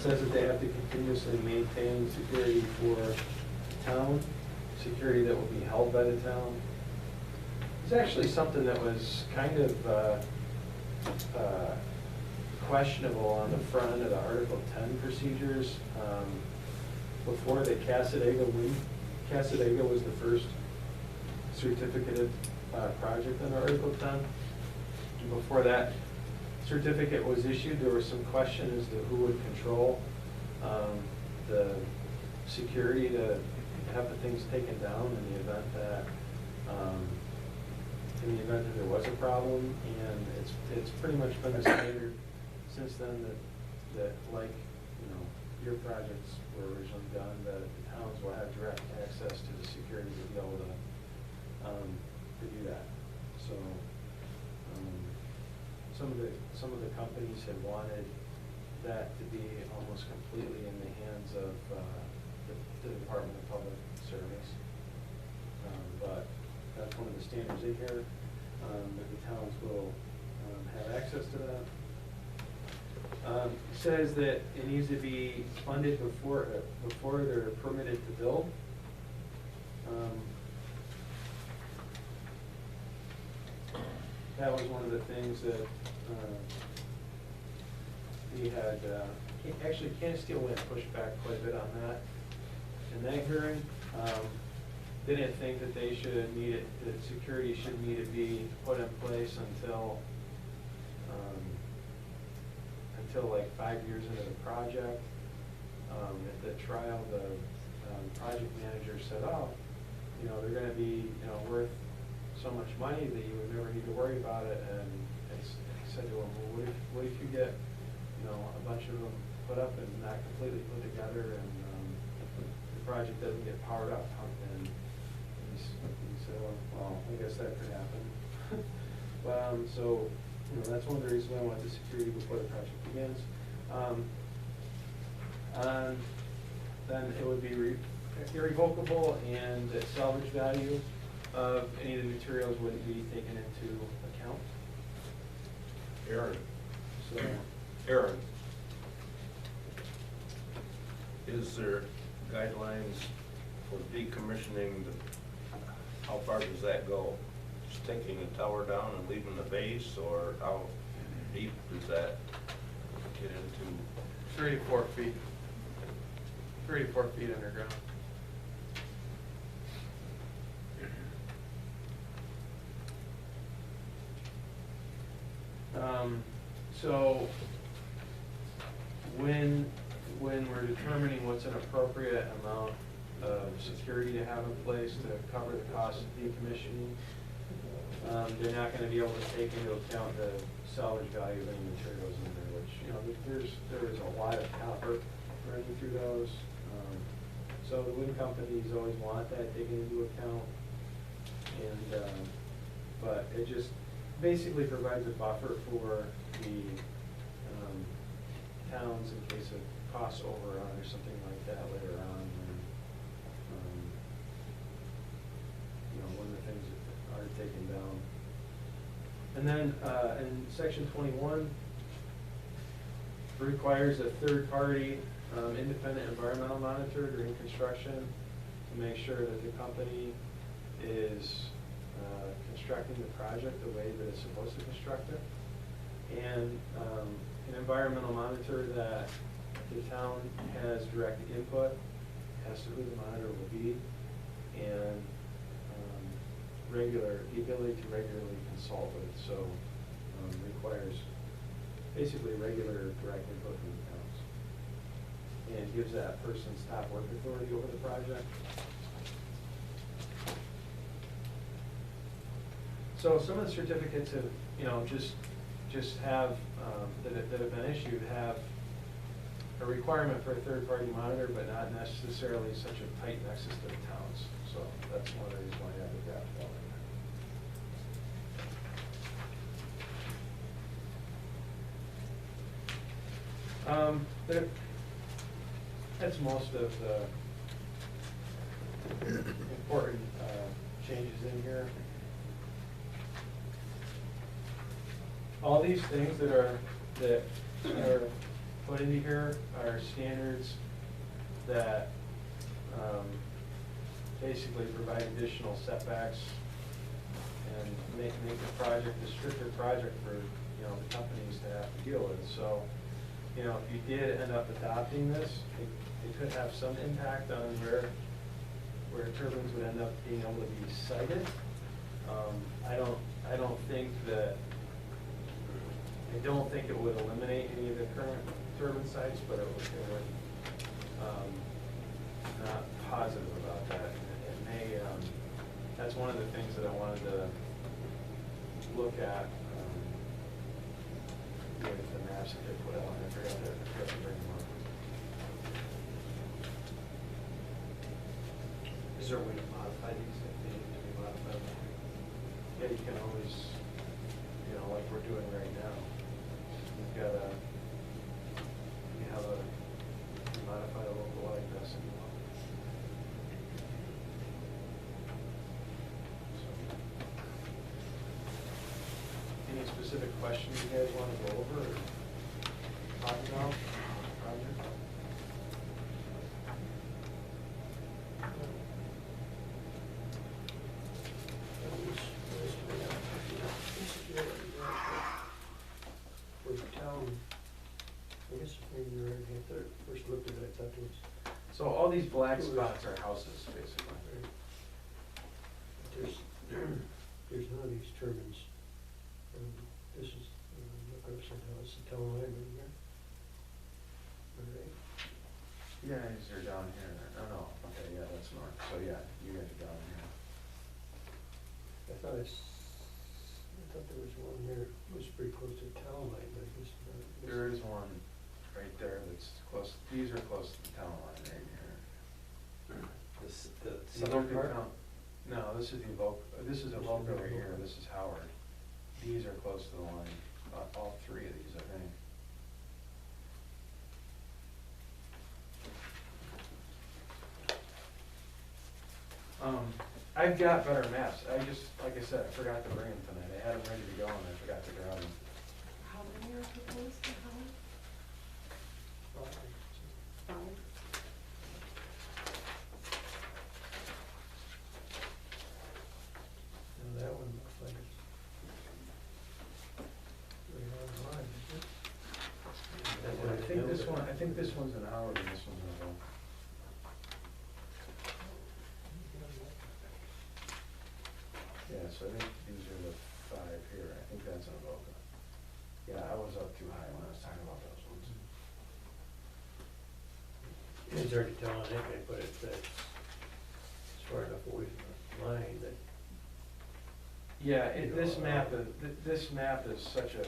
says that they have to continuously maintain security for the town, security that will be held by the town. It's actually something that was kind of questionable on the front end of the Article 10 procedures. Before the Casadega was the first certificate project under Article 10. And before that certificate was issued, there was some question as to who would control the security to have the things taken down in the event that there was a problem. And it's pretty much been the standard since then that like, you know, your projects were originally done, that the towns will have direct access to the security to be able to do that. So some of the companies had wanted that to be almost completely in the hands of the Department of Public Service. But that's one of the standards in here, that the towns will have access to that. It says that it needs to be funded before they're permitted to build. That was one of the things that we had, actually Canasteel went pushed back quite a bit on that in that hearing. They didn't think that they should need it, that security should need to be put in place until like 5 years into the project. At the trial, the project manager said, oh, you know, they're gonna be, you know, worth so much money that you would never need to worry about it. And I said to him, well, what if you get, you know, a bunch of them put up and not completely put together, and the project doesn't get powered up? And he said, well, I guess that could happen. So, you know, that's one of the reasons why I want the security before the project begins. Then it would be irrevocable, and the salvage value of any of the materials wouldn't be taken into account. Aaron, is there guidelines for decommissioning how far does that go? Just taking the tower down and leaving the base, or how deep does that get into? 3 to 4 feet. 3 to 4 feet underground. So when we're determining what's an appropriate amount of security to have in place to cover the cost of decommissioning, they're not going to be able to take into account the salvage value of any materials in there, which, you know, there is a lot of copper running through those. So the wind companies always want that taken into account, and but it just basically provides a buffer for the towns in case of cost overrun or something like that later on, when, you know, when the things are taken down. And then in section 21, requires a third-party independent environmental monitor during construction to make sure that the company is constructing the project the way that it's supposed to construct it. And an environmental monitor that the town has direct input as to who the monitor will be, and the ability to regularly consult with. So requires basically regular direct input from the towns, and gives that person stop work authority over the project. So some of the certificates have, you know, just have, that have been issued have a requirement for a third-party monitor, but not necessarily such a tight nexus to the towns. So that's one of the reasons why I have the draft all in there. That's most of the important changes in here. All these things that are put into here are standards that basically provide additional setbacks and make the project a stricter project for, you know, the companies to have to deal with. So, you know, if you did end up adopting this, it could have some impact on where turbines would end up being able to be sited. I don't think it would eliminate any of the current turbine sites, but it would, not positive about that. It may, that's one of the things that I wanted to look at, with the maps that they put out, and I forgot to bring them up. Is there a way to modify these if they need to be modified? Yeah, you can always, you know, like we're doing right now, you've got you have a modify a local like this if you want. So, any specific questions you guys want to go over or talk about, project? For the town, I guess maybe you're right, after I first looked at it, I thought it was. So all these black spots are houses, basically. There's none of these turbines. This is, look at how it's the town line right here. All right. Yeah, they're down here. Oh, no, okay, yeah, that's north. So, yeah, you guys are down here. I thought there was one there, it was pretty close to the town line, but I guess not. There is one right there that's close, these are close to the town line right here. The You southern look at part? No, this is Evoca right here, this is Howard. These are close to the line, all three of these, I think. I've got better maps, I just, like I said, I forgot to bring them tonight, I had them ready to go and I forgot to grab them. How many are proposed to how? Five? No, that one looks like it's right on the line, isn't it? I think this one's an Howard and this one's an Evoca. Yeah, so I think these are the five here, I think that's an Evoca. Yeah, I was up too high when I was talking about those ones. It's already telling anyway, but it's far enough away from the line that. Yeah, this map is such a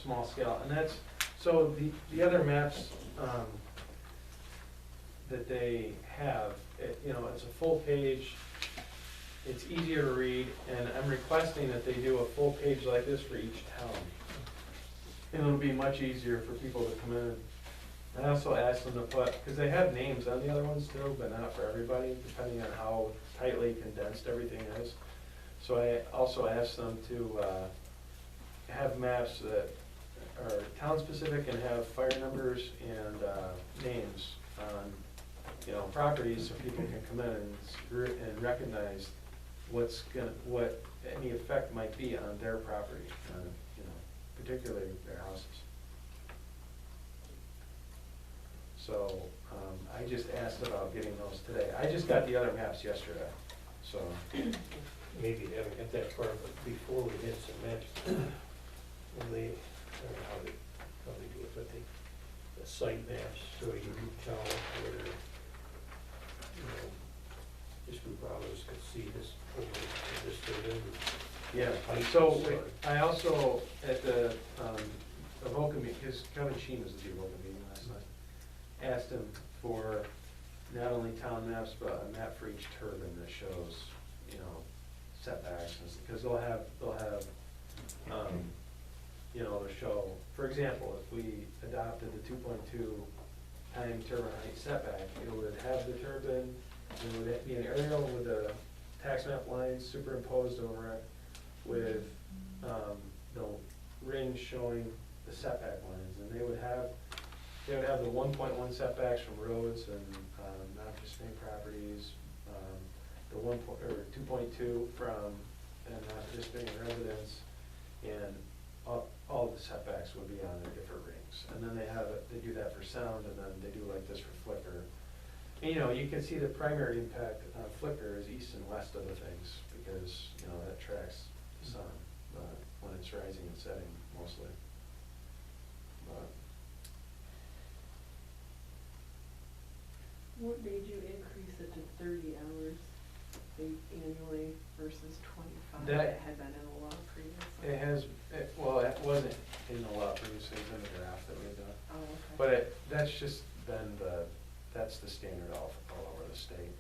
small scale, and that's, so the other maps, that they have, you know, it's a full page, it's easier to read, and I'm requesting that they do a full page like this for each town. And it'll be much easier for people to come in. I also asked them to put, because they have names on the other ones too, but not for everybody, depending on how tightly condensed everything is. So I also asked them to have maps that are town-specific and have fire numbers and names on, you know, properties, so people can come in and recognize what any effect might be on their property, you know, particularly their houses. So I just asked about getting those today. I just got the other maps yesterday, so. Maybe they haven't got that far, but before we had some maps, when they, I don't know how they do it, but the site maps, so you can tell where, you know, this group always could see this, over this turbine. Yeah, Height, so I also, at the Evoca meeting, because Kevin Sheen was at the Evoca meeting last night, asked him for not only town maps, but a map for each turbine that shows, you know, setbacks, because they'll have, you know, they'll show, for example, if we adopted the 2.2 time turbine height setback, it would have the turbine, it would be an aerial with the tax map lines superimposed over it with, the rings showing the setback lines, and they would have they would have the 1.1 setbacks from roads and non-participating properties, the 2.2 from non-participating residents, and all the setbacks would be on their different rings. And then they do that for sound, and then they do like this for flicker. And, you know, you can see the primary impact on flicker is east and west of the things, because, you know, that tracks the sun, when it's rising and setting mostly. But What made you increase it to 30 hours annually versus 25 That- that had been in the law previously? well, it wasn't in the law previously, it was in the draft that we've done. Oh, okay. But that's just been that's the standard all over the state.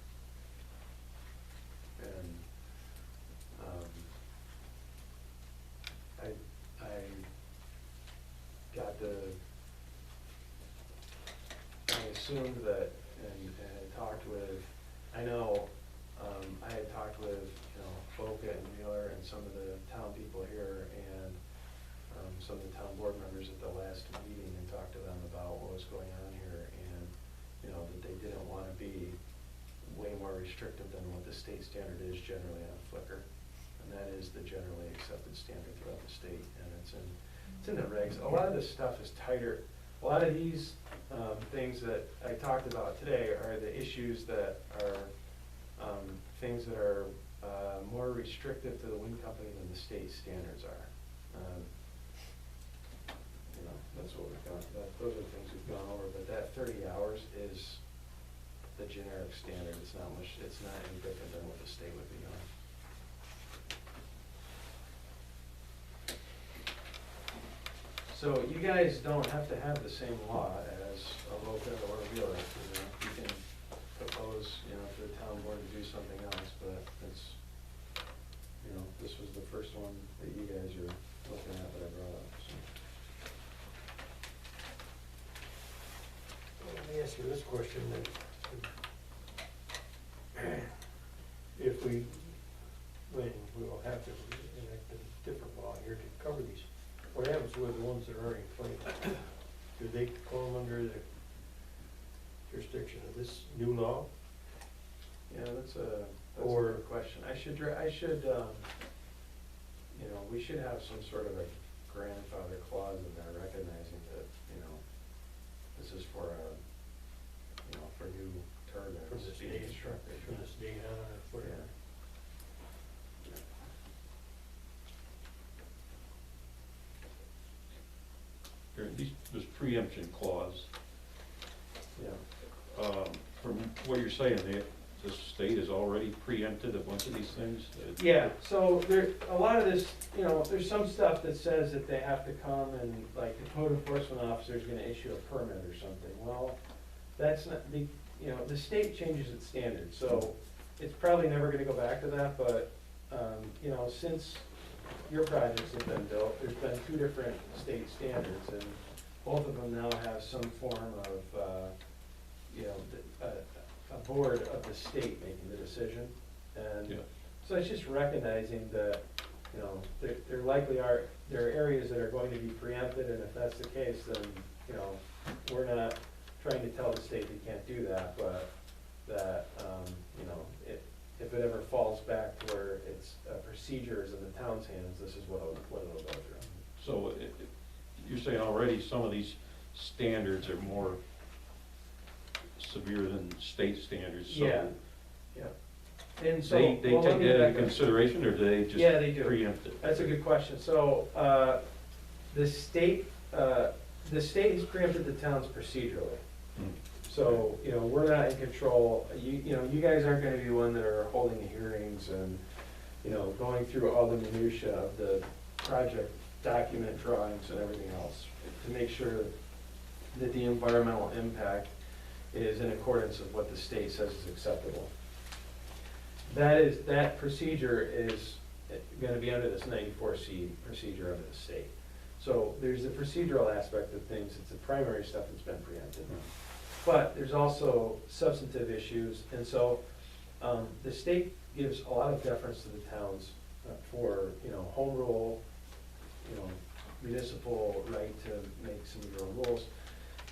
And, I got I assumed that, and I talked with, I know, I had talked with, you know, Boca and Mueller and some of the town people here, and some of the town board members at the last meeting, and talked to them about what was going on here, and, you know, that they didn't want to be way more restrictive than what the state standard is generally on flicker. And that is the generally accepted standard throughout the state, and it's in the regs. A lot of this stuff is tighter. A lot of these things that I talked about today are the issues that are things that are more restrictive to the wind company than the state standards are. You know, that's what we've gone, those are the things we've gone over, but that 30 hours is the generic standard. It's not any different than what the state would be on. So you guys don't have to have the same law as a local or a Wheeler. You can propose, you know, to the town board to do something else, but it's, you know, this was the first one that you guys are looking at that I brought up, so. Well, let me ask you this question then. If we'll have to enact a different law here to cover these, what happens with the ones that are already in place? Do they come under the jurisdiction of this new law? Yeah, that's a Or- good question. I should, you know, we should have some sort of a grandfather clause in there recognizing that, you know, this is for you know, for new turbines From this being date, constructed. from this date on, or whatever? This preemption clause, Yeah. from what you're saying, the state has already preempted a bunch of these things? Yeah, so a lot of this, you know, there's some stuff that says that they have to come and, like, the code enforcement officer is gonna issue a permit or something. Well, that's not, you know, the state changes its standards, so it's probably never gonna go back to that, but, you know, since your projects have been built, there's been 2 different state standards, and both of them now have some form of, you know, a board of the state making the decision. And Yeah. so it's just recognizing that, you know, there likely are areas that are going to be preempted, and if that's the case, then, you know, we're not trying to tell the state they can't do that, but that, you know, if it ever falls back to where it's procedures in the town's hands, this is what it'll go through. So you're saying already some of these standards are more severe than state standards? So Yeah, yeah. And so. They well, let take me that back into up. consideration, or do they just Yeah, they do. preempt it? That's a good question. So, the state has preempted the towns procedurally. Hmm. So, you know, we're not in control. You know, you guys aren't gonna be one that are holding the hearings and, you know, going through all the minutia of the project document drawings and everything else to make sure that the environmental impact is in accordance with what the state says is acceptable. That procedure is gonna be under this 94C procedure under the state. So there's the procedural aspect of things, it's the primary stuff that's been preempted. But there's also substantive issues, and so, the state gives a lot of deference to the towns for, you know, home rule, you know, municipal right to make some of your own rules.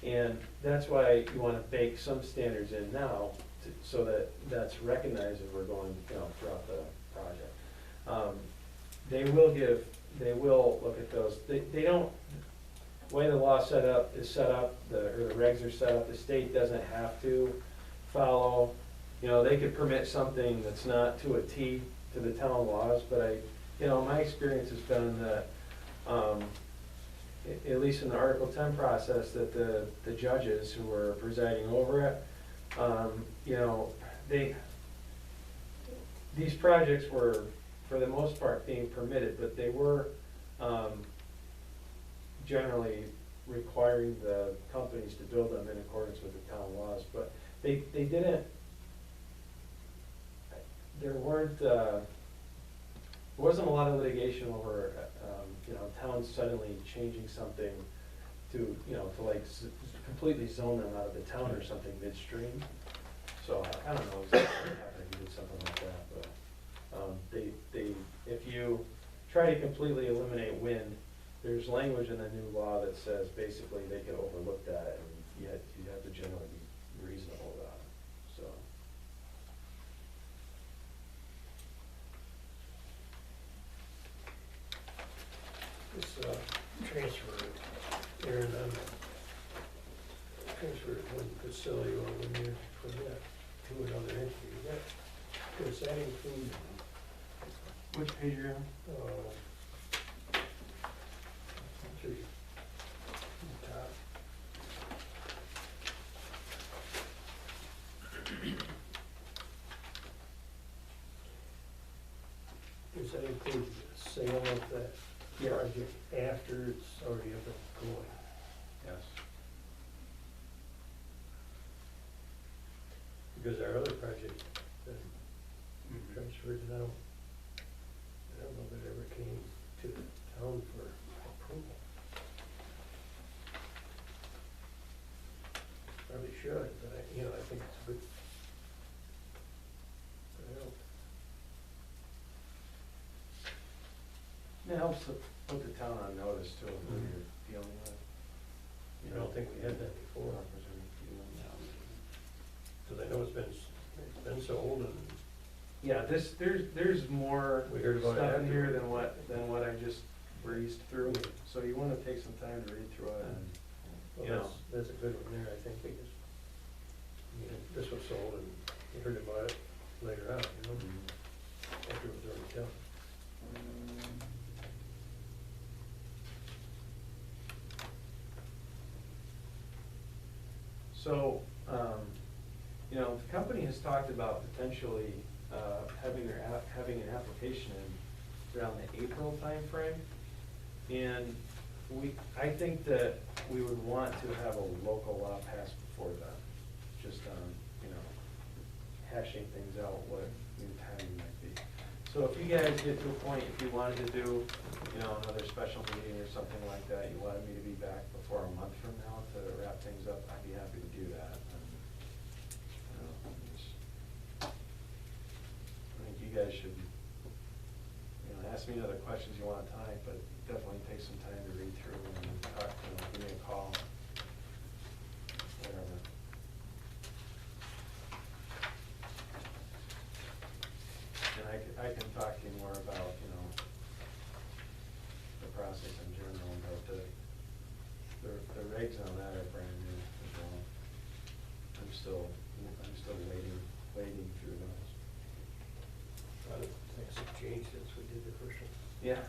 And that's why you wanna bake some standards in now, so that that's recognized as we're going, throughout the project. They will look at those, they don't, the way the law is set up, or the regs are set up, the state doesn't have to follow, they could permit something that's not to a T to the town laws, but my experience has been that, at least in the Article 10 process, that the judges who were presiding over it, these projects were, for the most part, being permitted, but they were generally requiring the companies to build them in accordance with the town laws, but they didn't, there wasn't a lot of litigation over, towns suddenly changing something to, to like completely zone them out of the town or something midstream. So I don't know exactly what happened if you did something like that, but if you try to completely eliminate wind, there's language in the new law that says basically they could overlook that, and yet you have to generally be reasonable about it, so. This transfer, Aaron, transfer one facility or when you're from that to another entity, does that include, Which page are you on? three, top? Does that include the sale of that project after it's already up and going? Yes. Because our other project that transferred, and I don't know that it ever came to the town for approval. Probably should, but I think it's a good. But I don't. It helps to put the town on notice too, of who you're dealing with. I don't think we had that before. Because I know it's been sold and. Yeah, there's more We heard about it stuff in here afterwards. than what I just breezed through, so you wanna take some time to read through it and, Well, that's a good one there, I think, because, this was sold and you heard about it later on, after it was already done. So, the company has talked about potentially having an application in around the April timeframe. And I think that we would want to have a local law passed before then, just hashing things out, what new timing might be. So if you guys get to a point, if you wanted to do, another special meeting or something like that, you wanted me to be back before a month from now to wrap things up, I'd be happy to do that. I think you guys should, ask me other questions you want tonight, but definitely take some time to read through and talk, give me a call, whatever. And I can talk to you more about, the process in general, but the regs on that are brand new as well. I'm still wading through those. A lot of things have changed since we did the first one. Yeah.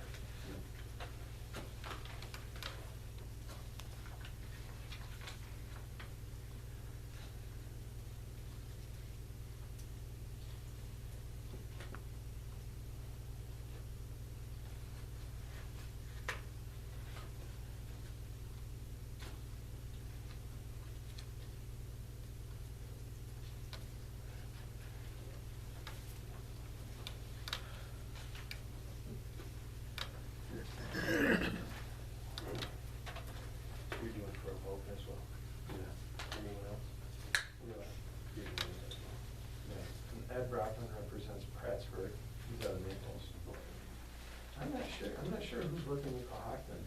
You're doing for a vote as well? Yeah. Anyone else? Yeah. You're doing it as well? Yeah. And Ed Brockman represents Prattsburg, he's out of Naples. I'm not sure who's working with Cohocton.